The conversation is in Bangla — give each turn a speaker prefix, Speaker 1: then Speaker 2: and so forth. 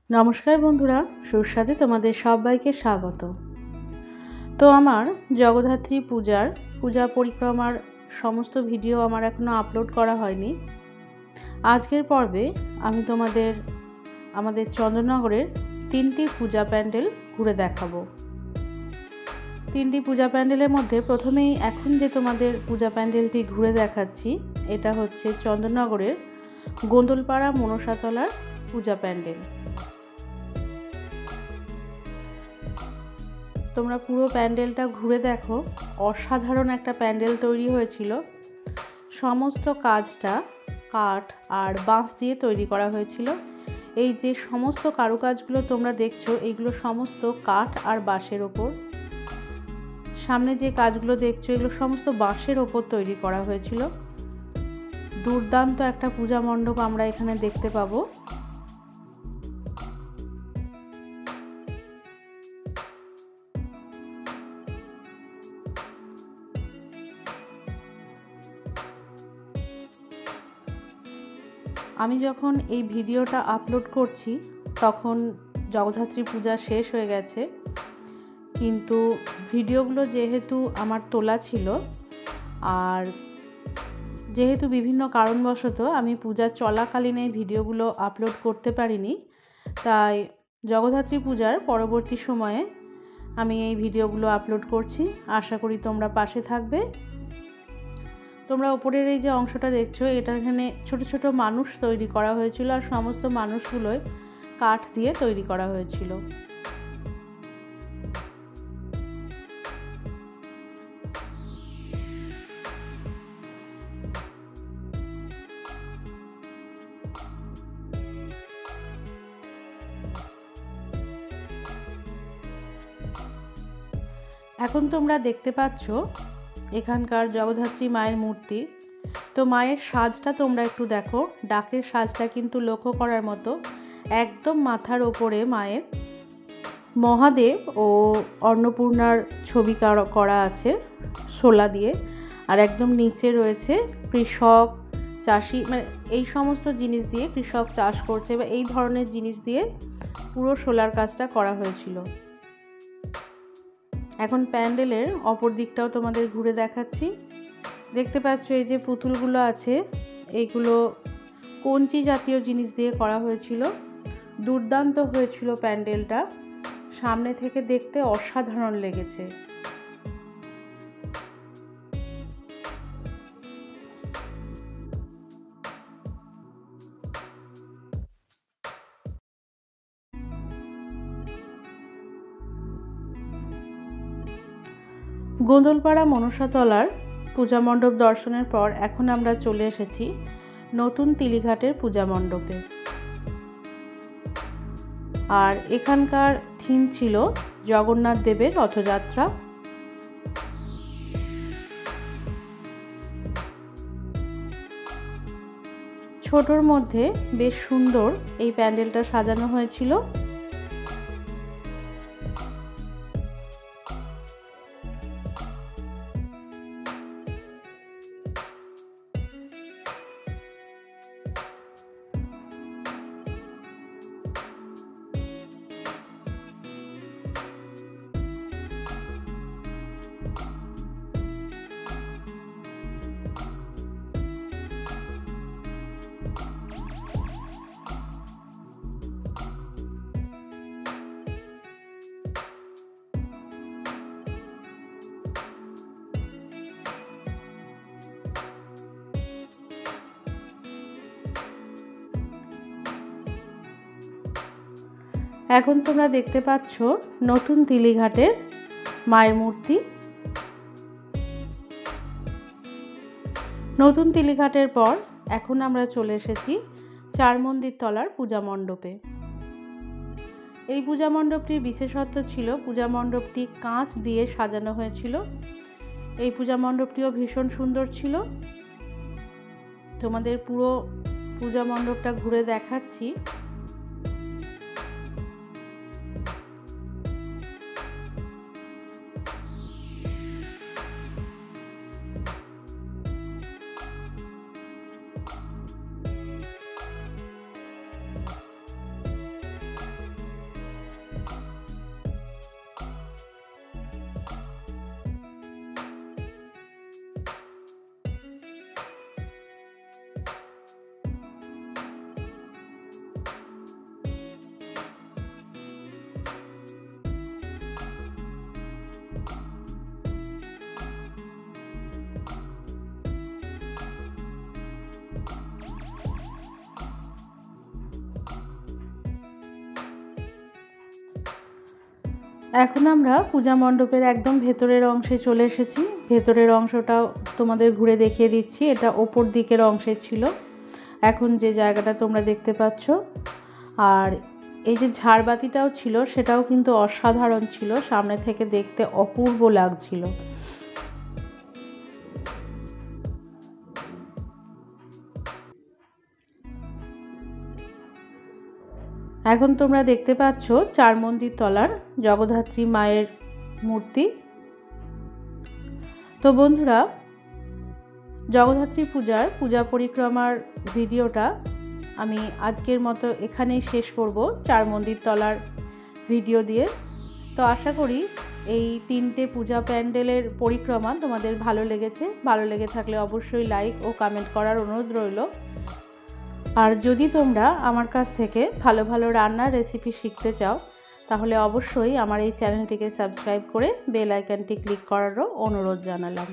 Speaker 1: নমস্কার বন্ধুরা, সুস্বাদে তোমাদের সবাইকে স্বাগত। তো আমার জগদ্ধাত্রী পূজা পরিক্রমার সমস্ত ভিডিও আমার এখনো আপলোড করা হয়নি। আজকের পর্বে আমি তোমাদের আমাদের চন্দননগরের 3টি পূজা প্যান্ডেল ঘুরে দেখাবো। 3টি পূজা প্যান্ডেলের মধ্যে প্রথমেই এখন যে তোমাদের পূজা প্যান্ডেলটি ঘুরে দেখাচ্ছি, এটা হচ্ছে চন্দননগরের গোন্দলপাড়া মনসাতলার পূজা প্যান্ডেল। তোমরা পুরো প্যান্ডেলটা ঘুরে দেখো, অসাধারণ একটা প্যান্ডেল তৈরি হয়েছিল। সমস্ত কাজটা কাঠ আর বাঁশ দিয়ে তৈরি করা হয়েছিল। এই যে সমস্ত কারুকাজগুলো তোমরা দেখছো, এইগুলো সমস্ত কাঠ আর বাঁশের ওপর। সামনে যে কাজগুলো দেখছো, এগুলো সমস্ত বাঁশের ওপর তৈরি করা হয়েছিল। দুর্দান্ত একটা পূজা মণ্ডপ আমরা এখানে দেখতে পাবো। আমি যখন এই ভিডিওটা আপলোড করছি তখন জগদ্ধাত্রী পূজা শেষ হয়ে গেছে, কিন্তু ভিডিওগুলো যেহেতু আমার তোলা ছিল আর যেহেতু বিভিন্ন কারণবশত আমি পূজা চলাকালীন এই ভিডিওগুলো আপলোড করতে পারিনি, তাই জগদ্ধাত্রী পূজার পরবর্তী সময়ে আমি এই ভিডিওগুলো আপলোড করছি। আশা করি তোমরা পাশে থাকবে। তোমরা উপরের এই যে অংশটা দেখছো, এটা এখানে ছোট ছোট মানুষ তৈরি করা হয়েছিল আর সমস্ত মানুষগুলোই কাঠ দিয়ে তৈরি করা হয়েছিল। এখন তোমরা দেখতে পাচ্ছ এখানকার জগদ্ধাত্রী মায়ের মূর্তি। তো মায়ের সাজটা তোমরা একটু দেখো, ডাকের সাজটা কিন্তু লক্ষ্য করার মতো। একদম মাথার ওপরে মায়ের মহাদেব ও অন্নপূর্ণার ছবি করা আছে শোলা দিয়ে, আর একদম নিচে রয়েছে কৃষক, চাষি, মানে এই সমস্ত জিনিস দিয়ে কৃষক চাষ করছে বা এই ধরনের জিনিস দিয়ে পুরো শোলার কাজটা করা হয়েছিল। এখন প্যান্ডেলের অপর দিকটাও তোমাদের ঘুরে দেখাচ্ছি। দেখতে পাচ্ছ এই যে পুতুলগুলো আছে, এইগুলো কঞ্চি জাতীয় জিনিস দিয়ে করা হয়েছিল। দুর্দান্ত হয়েছিল প্যান্ডেলটা, সামনে থেকে দেখতে অসাধারণ লেগেছে। গোন্দলপাড়া মনসাতলার পূজা মণ্ডপ দর্শনের পর এখন আমরা চলে এসেছি নতুন তিলিঘাটের পূজা মণ্ডপে। আর এখানকার থিম ছিল জগন্নাথ দেবের রথযাত্রা। ছোটর মধ্যে বেশ সুন্দর এই প্যান্ডেলটা সাজানো হয়েছিল। এখন তোমরা দেখতে পাচ্ছ নতুন তিলিঘাটের মায়ের মূর্তি। নতুন তিলিঘাটের পর এখন আমরা চলে এসেছি চার মন্দির তলার পূজা মণ্ডপে। এই পূজা মণ্ডপটির বিশেষত্ব ছিল পূজা মণ্ডপটি কাঁচ দিয়ে সাজানো হয়েছিল। এই পূজা মণ্ডপটিও ভীষণ সুন্দর ছিল। তোমাদের পুরো পূজা মণ্ডপটা ঘুরে দেখাচ্ছি। এখন আমরা পূজা মণ্ডপের একদম ভেতরের অংশে চলে এসেছি। ভেতরের অংশটাও তোমাদের ঘুরে দেখিয়ে দিচ্ছি। এটা ওপর দিকের অংশে ছিল, এখন যে জায়গাটা তোমরা দেখতে পাচ্ছ। আর এই যে ঝাড়বাতিটাও ছিল, সেটাও কিন্তু অসাধারণ ছিল, সামনে থেকে দেখতে অপূর্ব লাগছিল। এখন তোমরা দেখতে পাচ্ছ চার মন্দির তলার জগদ্ধাত্রী মায়ের মূর্তি। তো বন্ধুরা, জগদ্ধাত্রী পূজা পরিক্রমার ভিডিওটা আমি আজকের মতো এখানেই শেষ করব, চার মন্দির তলার ভিডিও দিয়ে। তো আশা করি এই 3টে পূজা প্যান্ডেলের পরিক্রমা তোমাদের ভালো লেগেছে। ভালো লেগে থাকলে অবশ্যই লাইক ও কমেন্ট করার অনুরোধ রইল। আর যদি তোমরা আমার কাছ থেকে ভালো ভালো রান্নার রেসিপি শিখতে চাও, তাহলে অবশ্যই আমার এই চ্যানেলটিকে সাবস্ক্রাইব করে বেল আইকনটি ক্লিক করারও অনুরোধ জানালাম।